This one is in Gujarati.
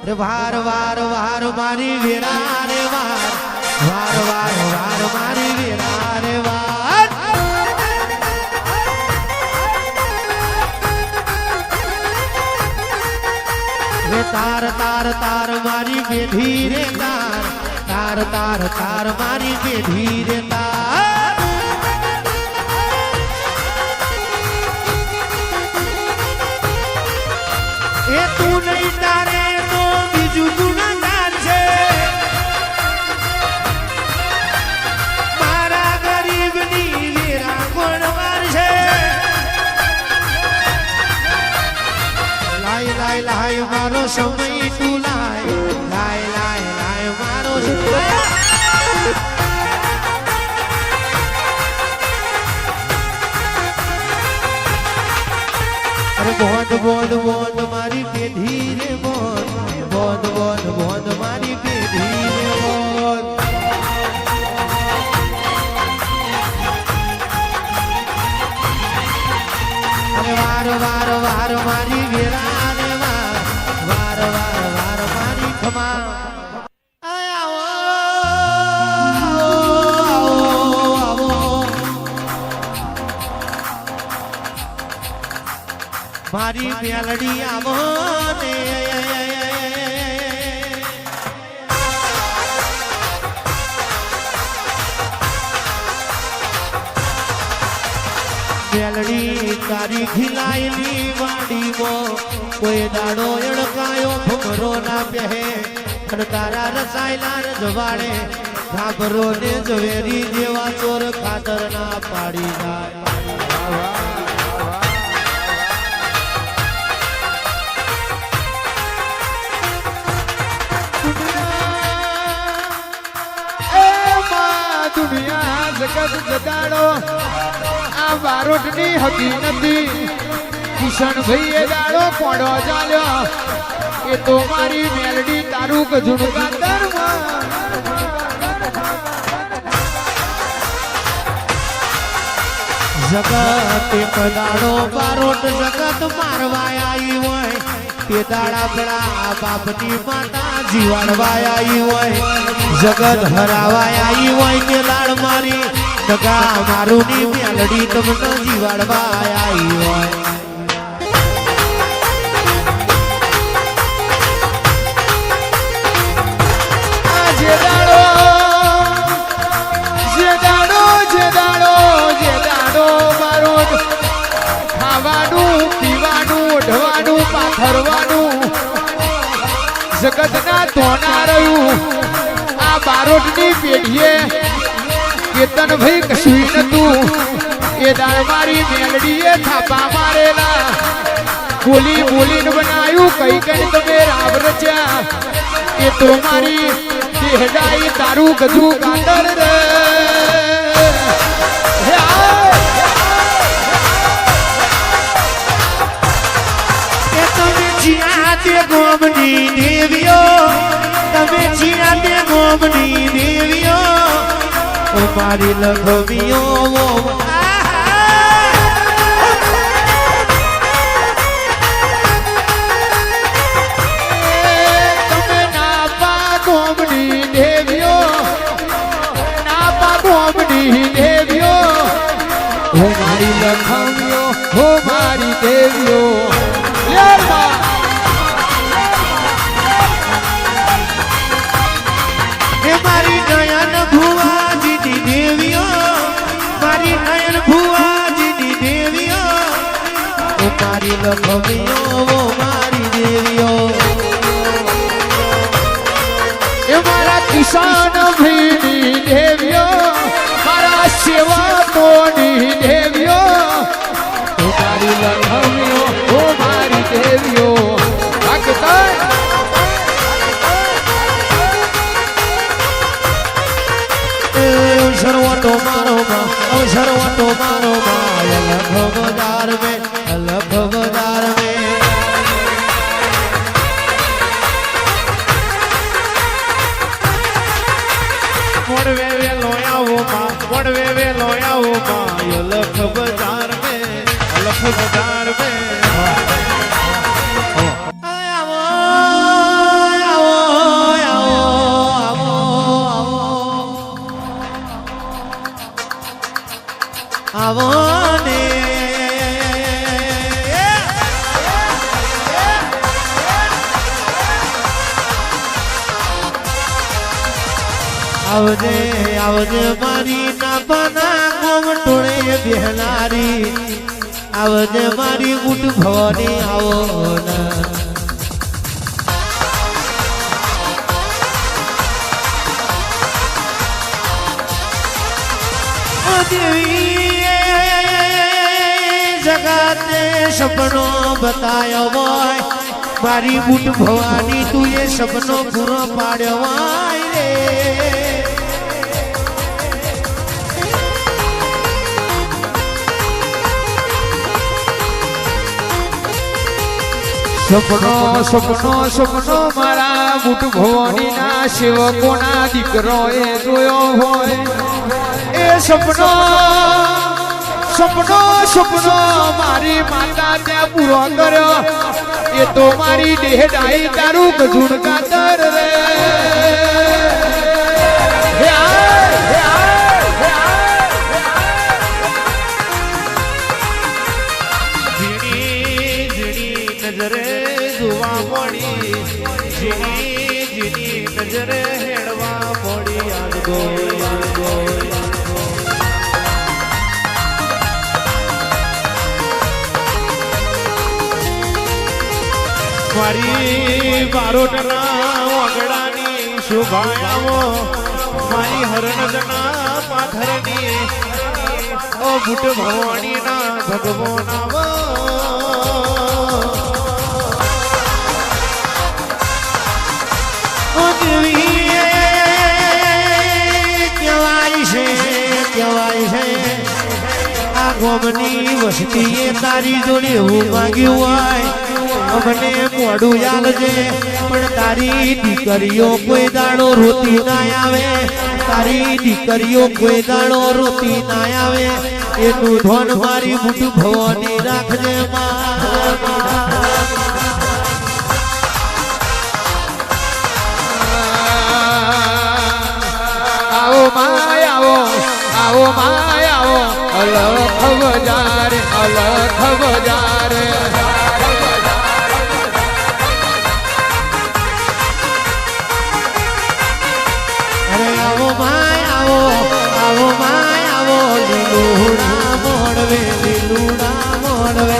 રે વાર વાર વાર મારી વેરા રે વાર વાર વાર વાર મારી વેરા રે વાર રે તાર તાર તાર મારી બેધી રે તાર તાર તાર તાર મારી બેધી રે તાર એ તું નહીં તારે તો બીજું ગુનાગાર છે મારા ગરીબની વેરા કોણવાર છે લાય લાય લાય મારો સમય તું લાય લાય લાય લાય મારો સમય બોંધ બોંધ બોંધ મારી પેઢી રે બોંધ બોંધ બોંધ બોંધ મારી પેઢી રે બોંધ અરે વાર વાર વાર મારી વેરા રે વાર વાર વાર વાર મારી ખમા મારી મેલડી આવો ને મેલડી તારી ખીલાયેલી વાડીમાં કોઈ દાડો એળકાયો ભમરો ના પહે અને તારા રસાયલા રજવાડે ઘાબરો ને ઝવેરી જેવા ચોર ખાતર ના પાડી જાય દુનિયા જગત જગાડો આ બારોટની હકી નથી કિશન ભાઈ એ દાડો કોડો ચાલ્યો એ તો મારી મેલડી તારું ગજુણ કાતરમાં જગત એક દાડો બારોટ જગત મારવા આવી હોય તે દાડા પડા બાપની માતા જીવાડવા આવી હોય જગત હરાવા આવી હોય તે લાડ મારી ટકા મારું ની મેલડી તમને જીવાડવા આવી હોય જે દાડો મારો ખાવાનું પીવાનું ઓઢવાનું પાથરવાનું જગતના ધોના રહ્યું આ બારોટની પેઢીએ કેતન ભાઈ કશું નતું એ દાળ મારી મેલડીએ થાપા મારેલા બોલી બોલીને બનાવ્યું કઈ કઈ તમે રાવ રચ્યા એ તો મારી દેહડાઈ તારું ગજુ કાતર રે તે ગોમની દેવીઓ તમે જીણા તે ગોમની દેવીઓ ઓ મારી લખવીઓ તમે નાપા ગોમની દેવીઓ નાપા ગોમની દેવીઓ ઓ મારી લખવીઓ ઓ મારી દેવીઓ મારી નયન ભુવાજીની દેવીઓ મારી નયન ભુવાજીની દેવીઓ ઓ મારી લખવીઓ ઓ મારી દેવીઓ એ મારા કિસાન ભાઈની દેવીઓ મારા સેવકોની દેવીઓ ઓ મારી લખવીઓ ઓ મારી દેવીઓ શરૂઆતો મારો માં શરૂઆતો મારો માં લખ બજાર में લખ બજાર में મોડવે વે લોયાવો માં મોડવે વે લોયાવો માં લખ બજાર में લખ બજાર में આવજે આવજે મારી નાપાના ગોમ ટોળે બેહનારી આવજે મારી ગુટ ભવાની આવો ના જગતે સપનો બતાયો હોય મારી બુટ ભવાની તું એ સપનો પૂરો પાડ્યો હોય રે સપનો સપનો સપનો મારા બુટ ભવાની ના સેવકોના દીકરો એ જોયો હોય એ સપનો સપનો સપનો મારી માતા ત્યાં પૂરો કર્યો એ તો મારી દેહડાઈ તારું ગજુણ કાતર રે નજરે જોવા મળી જીની નજરે હેડવા મળી આગો મારી બારોટના વગડાની શોભાયામો મારી હરણજના પાથરની ઓ બુટ ભવાનીના ભગવાનાવો કહેવાય છે આ ગોમની વસ્તીએ તારી જોડે હું માંગ્યું હોય અમને મોઢું યાલજે પણ તારી દીકરીઓ કોઈ દાડો રોતી ના આવે તારી દીકરીઓ કોઈ દાડો રોતી ના આવે એનું ધન મારી બુટ ભવાની રાખજે આવો માય આવો માય આવો અલખ બજારે અલખ બજારે અરે આવો માય આવો લીલુડા મોડવે લીલુડા મોડવે